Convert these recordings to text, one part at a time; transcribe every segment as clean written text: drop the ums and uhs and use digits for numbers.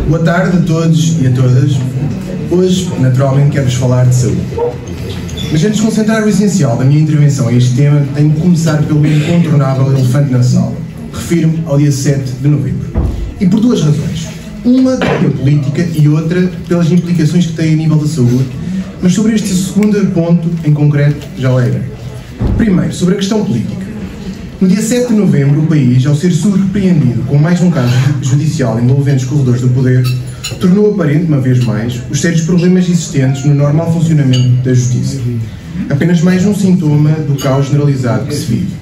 Boa tarde a todos e a todas. Hoje, naturalmente, quero-vos falar de saúde. Mas antes de concentrar o essencial da minha intervenção a este tema, tenho de começar pelo incontornável elefante na sala. Refiro-me ao dia 7 de novembro. E por duas razões. Uma pela política e outra pelas implicações que tem a nível da saúde, mas sobre este segundo ponto, em concreto, já o irei. Primeiro, sobre a questão política. No dia 7 de novembro, o país, ao ser surpreendido com mais um caso judicial envolvendo os corredores do poder, tornou aparente, uma vez mais, os sérios problemas existentes no normal funcionamento da justiça. Apenas mais um sintoma do caos generalizado que se vive.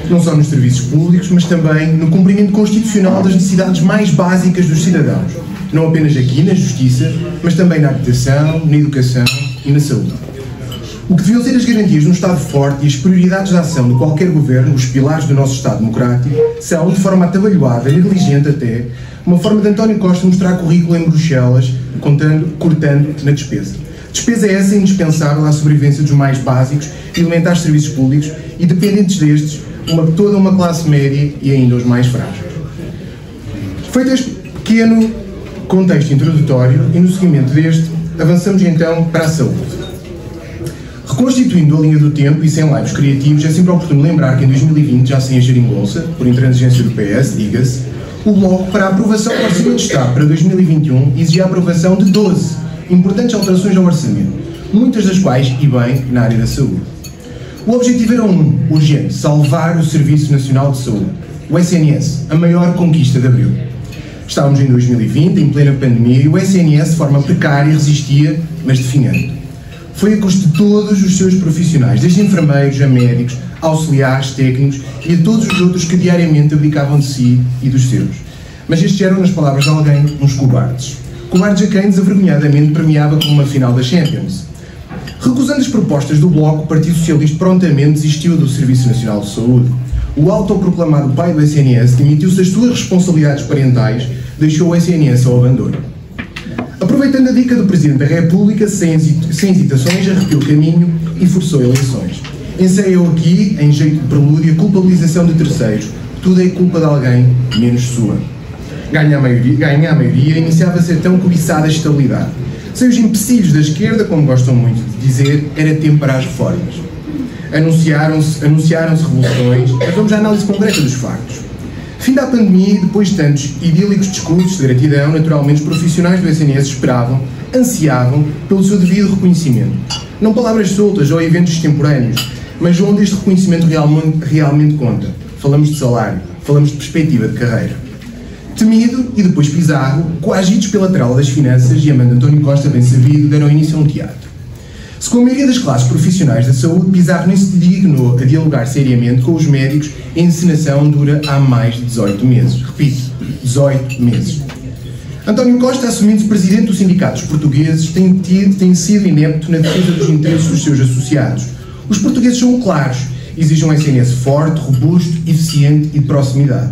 Não só nos serviços públicos, mas também no cumprimento constitucional das necessidades mais básicas dos cidadãos. Não apenas aqui na justiça, mas também na habitação, na educação e na saúde. O que deviam ser as garantias de um Estado forte e as prioridades de ação de qualquer governo, os pilares do nosso Estado democrático, são, de forma atabalhoada, negligente até, uma forma de António Costa mostrar currículo em Bruxelas, cortando na despesa. Despesa essa indispensável à sobrevivência dos mais básicos e elementares serviços públicos e, dependentes destes, toda uma classe média e ainda os mais frágeis. Feito este pequeno contexto introdutório e no seguimento deste, avançamos então para a saúde. Reconstituindo a linha do tempo e sem laivos criativos, é sempre oportuno lembrar que em 2020, já sem a geringonça, por intransigência do PS, diga-se, o Bloco, para a aprovação do Orçamento de Estado para 2021, exigia a aprovação de 12 importantes alterações ao orçamento, muitas das quais, e bem, na área da saúde. O objetivo era urgente, salvar o Serviço Nacional de Saúde, o SNS, a maior conquista de abril. Estávamos em 2020, em plena pandemia, e o SNS, de forma precária, resistia, mas definhando. Foi a custo de todos os seus profissionais, desde enfermeiros a médicos, auxiliares, técnicos e a todos os outros que diariamente abdicavam de si e dos seus. Mas estes eram, nas palavras de alguém, uns cobardes. Cobardes a quem desavergonhadamente premiava como uma final da Champions. Recusando as propostas do Bloco, o Partido Socialista prontamente desistiu do Serviço Nacional de Saúde. O autoproclamado pai do SNS demitiu-se das suas responsabilidades parentais, deixou o SNS ao abandono. Aproveitando a dica do Presidente da República, sem hesitações, arrepiou o caminho e forçou eleições. Ensaiou aqui, em jeito de prelúdio, a culpabilização de terceiros. Tudo é culpa de alguém, menos sua. Ganha a maioria, iniciava-se a tão cobiçada estabilidade. Sem os empecilhos da esquerda, como gostam muito de dizer, era tempo para as reformas. Anunciaram-se revoluções, mas vamos à análise concreta dos factos. Fim da pandemia e depois de tantos idílicos discursos de gratidão, naturalmente os profissionais do SNS esperavam, ansiavam pelo seu devido reconhecimento. Não palavras soltas ou eventos extemporâneos, mas onde este reconhecimento realmente conta. Falamos de salário, falamos de perspectiva de carreira. Temido e depois pisarro, coagidos pela trela das finanças e amando António Costa bem sabido, deram início a um teatro. Se com a maioria das classes profissionais da saúde, Pizarro nem se dignou a dialogar seriamente com os médicos, a encenação dura há mais de 18 meses. Repito, 18 meses. António Costa, assumindo-se presidente dos sindicatos portugueses, tem sido inepto na defesa dos interesses dos seus associados. Os portugueses são claros, exigem um SNS forte, robusto, eficiente e de proximidade.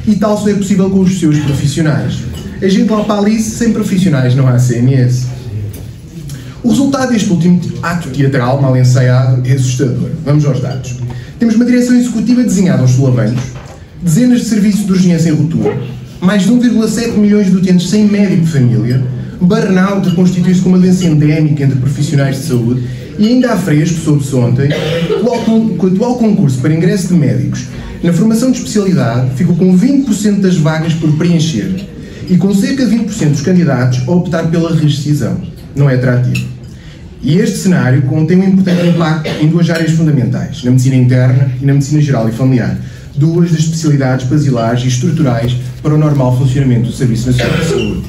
E tal só é possível com os seus profissionais. A gente lá para Alice, sem profissionais não há CNS. O resultado deste último ato teatral mal ensaiado é assustador. Vamos aos dados. Temos uma direção executiva desenhada aos solavancos, dezenas de serviços de urgência em ruptura, mais de 1,7 milhões de utentes sem médico de família, burnout constitui-se como uma doença endémica entre profissionais de saúde e ainda há fresco, soube-se ontem, o atual concurso para ingresso de médicos na formação de especialidade ficou com 20% das vagas por preencher e com cerca de 20% dos candidatos a optar pela rescisão. Não é atrativo. E este cenário contém um importante impacto em duas áreas fundamentais, na medicina interna e na medicina geral e familiar, duas das especialidades basilares e estruturais para o normal funcionamento do Serviço Nacional de Saúde.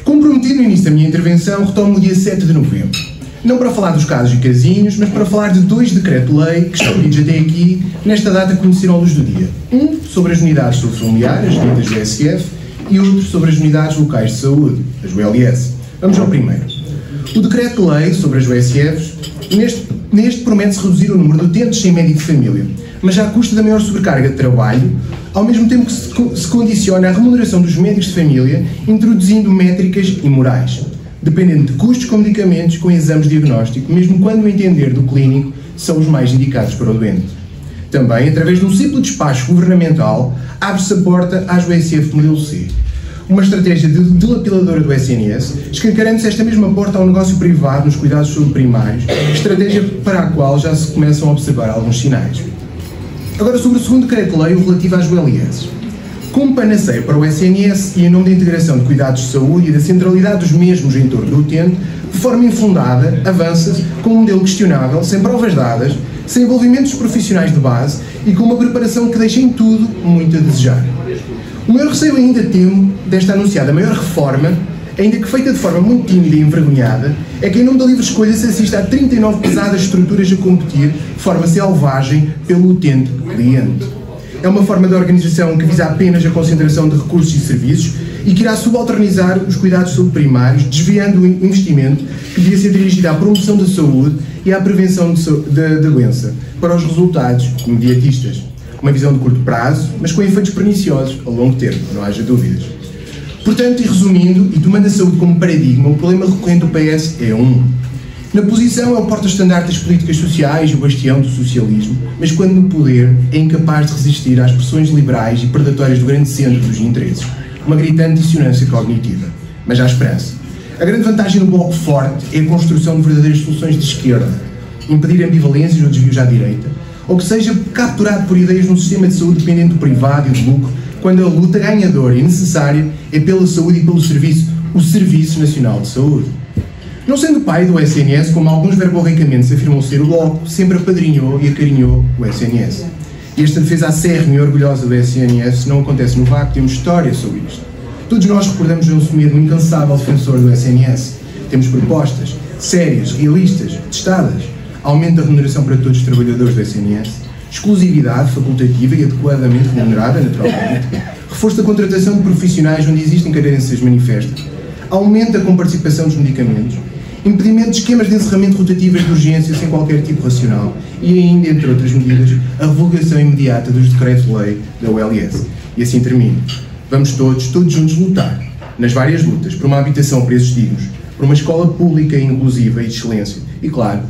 Comprometido no início da minha intervenção, retomo o dia 7 de novembro. Não para falar dos casos e casinhos, mas para falar de dois decretos-lei que, escolhidos até aqui, nesta data conheceram a luz do dia. Um sobre as unidades de saúde familiar, as ditas do SF, e outro sobre as unidades locais de saúde, as ULS. Vamos ao primeiro. O decreto-lei sobre as USFs, neste promete-se reduzir o número de utentes sem médico de família, mas à custa da maior sobrecarga de trabalho, ao mesmo tempo que se condiciona a remuneração dos médicos de família, introduzindo métricas imorais, dependendo de custos com medicamentos com exames de diagnóstico, mesmo quando o entender do clínico são os mais indicados para o doente. Também, através de um simples despacho governamental, abre-se a porta às USF modelo C. Uma estratégia dilapiladora do SNS, escancarando-se esta mesma porta ao negócio privado nos cuidados de saúde primários, estratégia para a qual já se começam a observar alguns sinais. Agora, sobre o segundo decreto-lei, o relativo às ULS. Como panaceia para o SNS e em nome da integração de cuidados de saúde e da centralidade dos mesmos em torno do utente, de forma infundada, avança-se com um modelo questionável, sem provas dadas, sem envolvimento dos profissionais de base e com uma preparação que deixa em tudo muito a desejar. O maior receio ainda temo desta anunciada maior reforma, ainda que feita de forma muito tímida e envergonhada, é que em nome da livre escolha se assista a 39 pesadas estruturas a competir de forma selvagem pelo utente cliente. É uma forma de organização que visa apenas a concentração de recursos e serviços e que irá subalternizar os cuidados de saúde primários, desviando o investimento que devia ser dirigido à promoção da saúde e à prevenção da doença, para os resultados imediatistas. Uma visão de curto prazo, mas com efeitos perniciosos a longo termo, não haja dúvidas. Portanto, e resumindo, e tomando a saúde como paradigma, o problema recorrente do PS é na posição é o porta-estandarte das políticas sociais e o bastião do socialismo, mas quando no poder é incapaz de resistir às pressões liberais e predatórias do grande centro dos interesses. Uma gritante dissonância cognitiva. Mas há esperança. A grande vantagem do Bloco Forte é a construção de verdadeiras soluções de esquerda, impedir ambivalências ou desvios à direita, ou que seja capturado por ideias num sistema de saúde dependente do privado e do lucro, quando a luta ganhadora e necessária é pela saúde e pelo serviço, o Serviço Nacional de Saúde. Não sendo pai do SNS, como alguns verborreicamente afirmam ser, o Bloco sempre apadrinhou e acarinhou o SNS. E esta defesa acérrima e orgulhosa do SNS não acontece no vácuo, temos história sobre isto. Todos nós recordamos João Semedo, um incansável defensor do SNS. Temos propostas sérias, realistas, testadas. Aumento da remuneração para todos os trabalhadores do SNS, exclusividade facultativa e adequadamente remunerada, naturalmente, reforço da contratação de profissionais onde existem carências manifestas, aumento da comparticipação dos medicamentos, impedimento de esquemas de encerramento rotativas de urgência sem qualquer tipo racional e ainda, entre outras medidas, a revogação imediata dos decretos-lei da ULS. E assim termino. Vamos todos juntos lutar, nas várias lutas, por uma habitação a preços dignos, por uma escola pública inclusiva e de excelência e, claro,